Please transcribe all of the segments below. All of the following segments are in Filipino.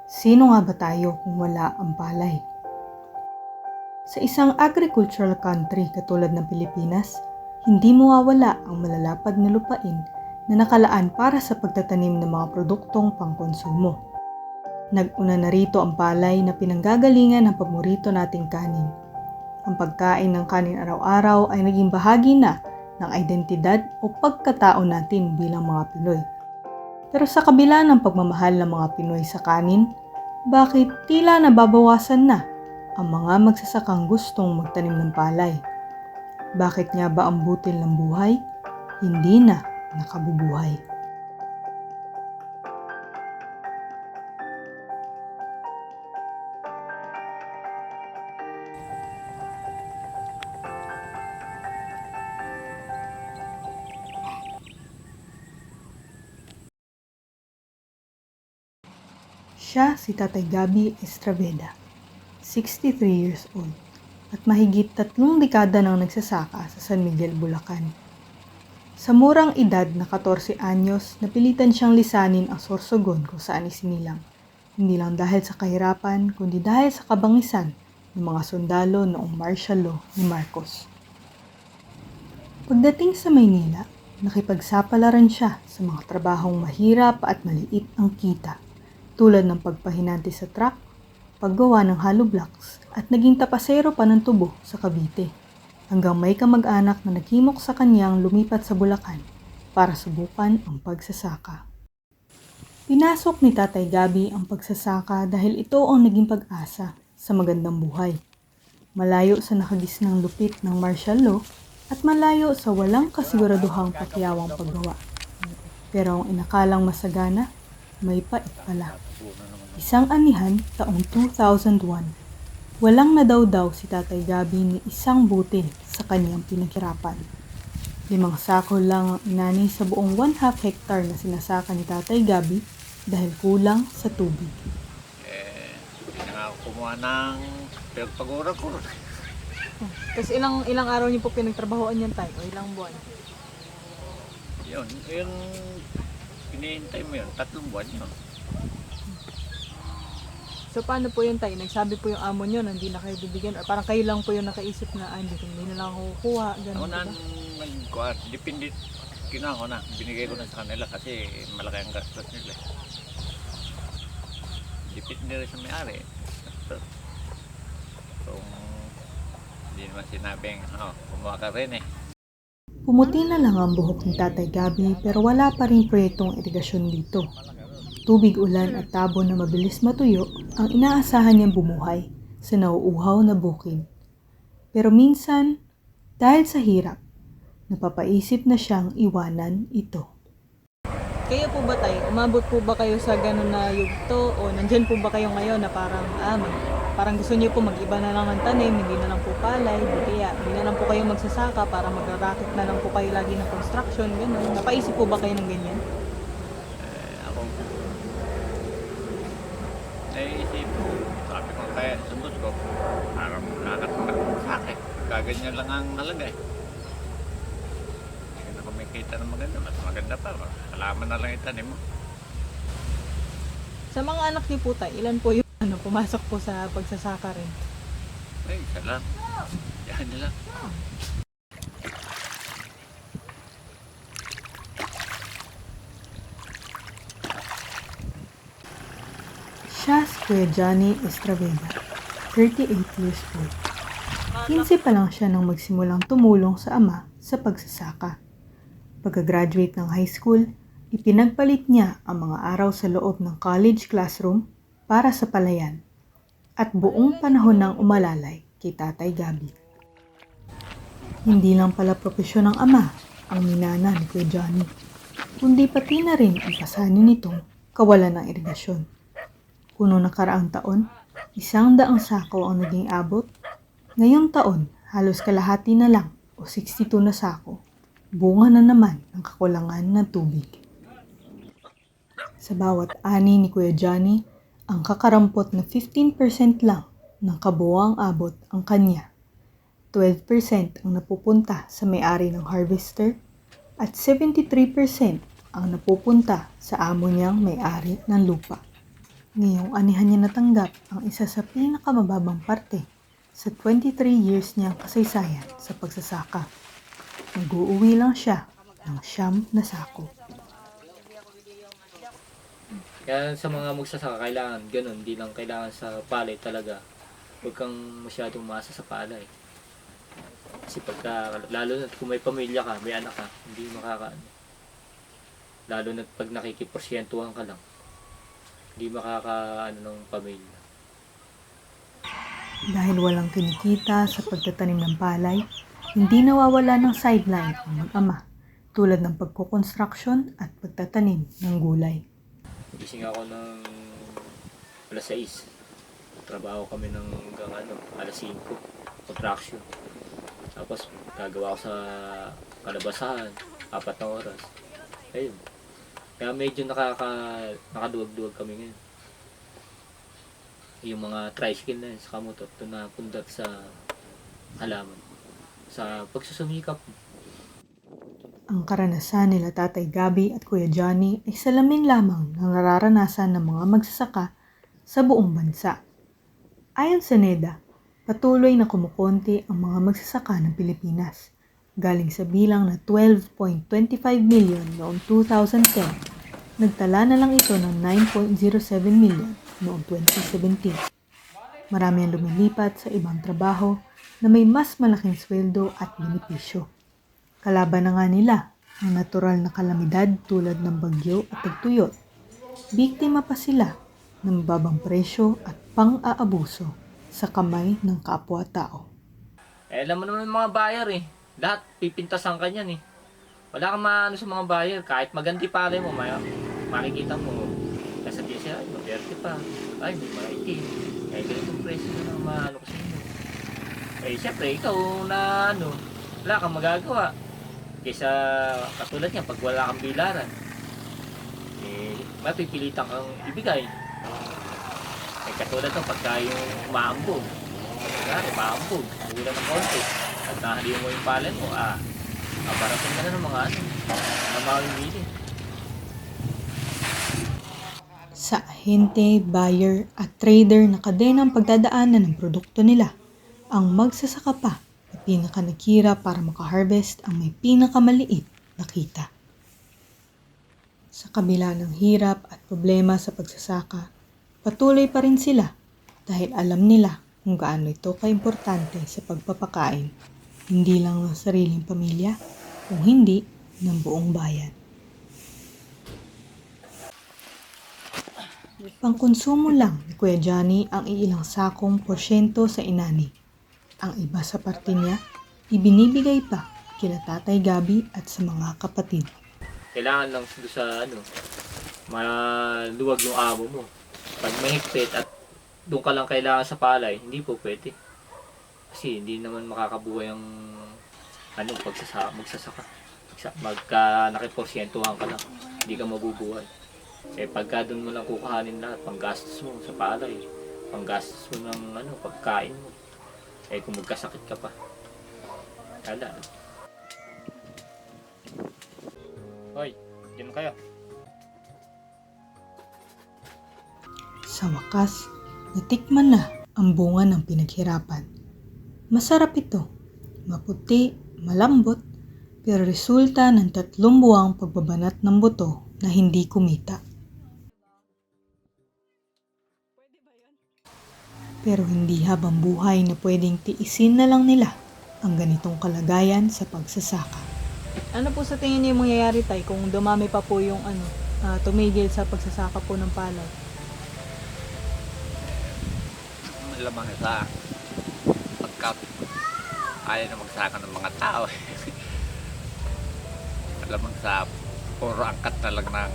Sino nga ba tayo kung wala ang palay? Sa isang agricultural country katulad ng Pilipinas, hindi mawawala ang malalapad na lupain na nakalaan para sa pagtatanim ng mga produktong pangkonsumo. Nag-una na rito ang palay na pinanggagalingan ng paborito nating kanin. Ang pagkain ng kanin araw-araw ay naging bahagi na ng identidad o pagkatao natin bilang mga Pinoy. Pero sa kabila ng pagmamahal ng mga Pinoy sa kanin, bakit tila nababawasan na ang mga magsasakang gustong magtanim ng palay? Bakit nga ba ang butil ng buhay hindi na nakabubuhay? Siya si Tatay Gabby Estraveda, 63 years old, at mahigit 3 dekada nang nagsasaka sa San Miguel, Bulacan. Sa murang edad na 14 anyos, napilitan siyang lisanin ang Sorsogon kung saan isinilang. Hindi lang dahil sa kahirapan, kundi dahil sa kabangisan ng mga sundalo noong martial law ni Marcos. Pagdating sa Maynila, nakipagsapalaran siya sa mga trabahong mahirap at maliit ang kita, tulad ng pagpahinante sa truck, paggawa ng hollow blocks, at naging tapasero pa ng tubo sa Cavite, hanggang may kamag-anak na naghimok sa kanyang lumipat sa Bulacan para subukan ang pagsasaka. Pinasok ni Tatay Gabby ang pagsasaka dahil ito ang naging pag-asa sa magandang buhay. Malayo sa nakagisnang lupit ng martial law at malayo sa walang kasiguraduhang pakyawang paggawa. Pero ang inakalang masagana, may pait pala. Isang anihan taong 2001. Walang nadawdaw si Tatay Gabby ni isang butil sa kanyang pinaghirapan. 5 sako lang ang inani sa buong 1/2 hectare na sinasaka ni Tatay Gabby dahil kulang sa tubig. Hindi na nga ako kumuha ng pinagpagura ko. Tapos ilang araw niyo po pinagtrabahoan yan tayo? O ilang buwan? Yun, yung hinihintay mo yun, 3 buwan yun. So paano po yun tayo? Nagsabi po yung amo niyo na hindi na kayo bibigyan? Or parang kayo lang po yung nakaisip na hindi na lang ako kukuha? Ako Ganun na ba? nagkuha, depende, kinuha ko na, binigay ko na sa kanila kasi malaki ang gastos nila. Depende rin sa may-ari. Kung hindi naman sinabing, kumuha ka rin eh. Pumuti na lang ang buhok ni Tatay Gabby pero wala pa rin proyektong irigasyon dito. Tubig, ulan at tabon na mabilis matuyo ang inaasahan niyang bumuhay sa nauuhaw na bukid. Pero minsan, dahil sa hirap, napapaisip na siyang iwanan ito. Kayo po ba tayo? Umabot po ba kayo sa ganun na yugto? O nandyan po ba kayo ngayon na parang gusto niyo po mag-iba na lang ng tanim, hindi na lang po palay, kaya hindi na lang po kayo magsasaka para magra-racket na lang po kayo lagi ng construction, gano'n. Napaisip po ba kayo ng ganyan? Ako, naisip ko, sabi ko kaya sundot ko, parang nakakatulog sa akin. Kaganyan lang ang halaga eh. Hindi na kumikita ng maganda, mas maganda pa. Halaman na lang itanim mo. Sa mga anak niyo po tayo, ilan po yung pumasok po sa pagsasaka rin? Ay, isa lang. Yan na lang. Siya si Kuya Johnny Estraveda, 38 years old. 15 pa lang siya nang magsimulang tumulong sa ama sa pagsasaka. Pagka-graduate ng high school, ipinagpalit niya ang mga araw sa loob ng college classroom para sa palayan at buong panahon ng umalalay kay Tatay Gabby. Hindi lang pala propesyon ng ama ang minana ni Kuya Johnny, kundi pati na rin ang pasanin nitong kawalan ng irigasyon. Kuno nakaraang taon, 100 sako ang naging abot. Ngayong taon, halos kalahati na lang o 62 na sako. Bunga na naman ng kakulangan ng tubig. Sa bawat ani ni Kuya Johnny, ang kakarampot na 15% lang ng kabuuang abot ang kanya. 12% ang napupunta sa may-ari ng harvester at 73% ang napupunta sa amo niyang may-ari ng lupa. Ngayong anihan niya natanggap ang isa sa pinakamababang parte sa 23 years niyang kasaysayan sa pagsasaka. Nag-uuwi lang siya ng 9 na sako. Kaya sa mga magsasaka, kailangan ganun, hindi lang kailangan sa palay talaga. Huwag kang masyadong umasa sa palay. Kasi pagka, lalo na kung may pamilya ka, may anak ka, hindi makakaano. Lalo na pag nakikiporsyentuhan ka lang, hindi makakaano ng pamilya. Dahil walang kinikita sa pagtatanim ng palay, hindi nawawala ng sideline ang mag-ama, tulad ng pagkukonstruksyon at pagtatanim ng gulay. Gising ako ng alas 6. Trabaho kami ng hanggang alas 5. Contraction. Tapos gagawa ko sa kalabasahan, 4 na oras. Ayun. Kaya medyo nakaduwag-duwag kami ngayon. Yung mga tricycle na yun, sa kamotor, ito na pundat sa halaman. Sa pagsusumikap. Ang karanasan nila Tatay Gabi at Kuya Johnny ay salamin lamang ng nararanasan ng mga magsasaka sa buong bansa. Ayon sa NEDA, patuloy na kumukonti ang mga magsasaka ng Pilipinas, galing sa bilang na 12.25 million noong 2010. Nagtala na lang ito ng 9.07 million noong 2017. Marami ang lumilipat sa ibang trabaho na may mas malaking sweldo at benepisyo. Kalaban na nga nila ang natural na kalamidad tulad ng bagyo at tagtuyot. Biktima pa sila ng mababang presyo at pang-aabuso sa kamay ng kapwa-tao. Alam mo naman yung mga buyer eh. Lahat pipintasan ka niyan eh. Wala kang maano sa mga buyer. Kahit maganti palay mo, makikita mo. Kasabihin siya, ay, maberte pa. Ay, may maitim. Ay, ganitong presyo na lang maano ko sa inyo. Eh, syempre, ikaw na wala kang magagawa. Kaysa katulad niya, pag wala kang bilaran, eh, mapipilitan kang ibigay. Eh, katulad ng pagka yung umaambog. Umaambog, ulan ng konti. At nahaliw mo yung palay mo, mabarating ka na ng mga na mamimili. Sa ahente, buyer at trader na kadenang pagdadaanan ng produkto nila, ang magsasaka pa na pinakanakira para makaharvest ang may pinakamaliit na kita. Sa kabila ng hirap at problema sa pagsasaka, patuloy pa rin sila dahil alam nila kung gaano ito kaimportante sa pagpapakain, hindi lang ng sariling pamilya, kung hindi ng buong bayan. Pangkonsumo lang ni Kuya Johnny ang iilang sakong porsyento sa inani. Ang iba sa parte niya, ibinibigay pa kila Tatay Gabi at sa mga kapatid. Kailangan lang sa maluwag yung amo mo. Pag mahigpit at doon ka lang kailangan sa palay, hindi po pwede. Kasi hindi naman makakabuhay ang magsasaka. Magka nakiporsyentuhan ka lang, hindi ka mabubuhay. Eh pagka doon mo lang kukuhanin lahat, panggastos mo sa palay, panggastos mo ng pagkain mo. Eh kung magkasakit ka pa. Kala. Hoy, diyan kayo. Sa wakas, natikman na ang bunga ng pinaghirapan. Masarap ito, maputi, malambot, pero resulta ng 3 buwang pagbabanat ng buto na hindi kumita. Pero hindi habang buhay na pwedeng tiisin na lang nila ang ganitong kalagayan sa pagsasaka. Ano po sa tingin niyo yung mangyayari tay kung dumami pa po yung tumigil sa pagsasaka po ng palay? Lamang sa pagka ayaw na magsaka ng mga tao. Lamang sa puro angkat na lang ng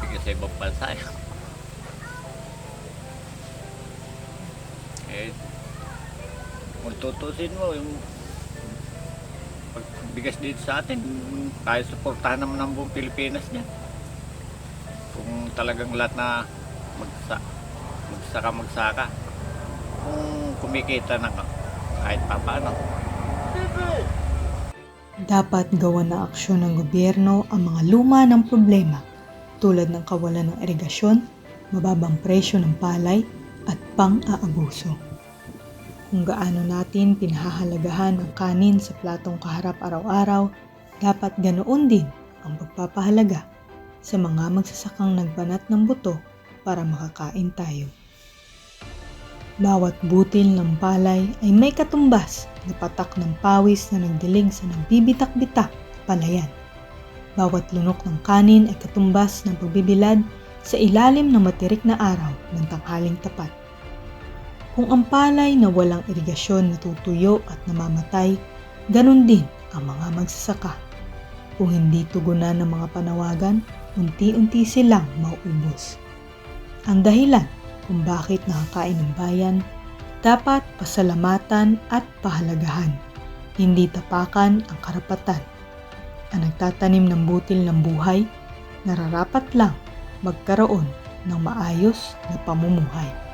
bigay sa ibang bansa. Eh, kung tutusin mo, yung pagbigas dito sa atin, tayo suportahan naman ng buong Pilipinas niya. Kung talagang lahat na magsaka, kung kumikita na kahit pa paano. Dapat gawan ng aksyon ng gobyerno ang mga luma ng problema tulad ng kawalan ng irigasyon, mababang presyo ng palay at pang-aabuso. Kung gaano natin pinahahalagahan ang kanin sa platong kaharap araw-araw, dapat ganoon din ang pagpapahalaga sa mga magsasakang nagbanat ng buto para makakain tayo. Bawat butil ng palay ay may katumbas na patak ng pawis na nagdilig sa nagbibitak-bitak palayan. Bawat lunok ng kanin ay katumbas ng pagbibilad sa ilalim ng matirik na araw ng tanghaling tapat. Kung ang palay na walang irigasyon natutuyo at namamatay, ganun din ang mga magsasaka. Kung hindi tugunan ng mga panawagan, unti-unti silang mauubos. Ang dahilan kung bakit nakakain ng bayan, dapat pasalamatan at pahalagahan, hindi tapakan ang karapatan. Ang nagtatanim ng butil ng buhay, nararapat lang magkaroon ng maayos na pamumuhay.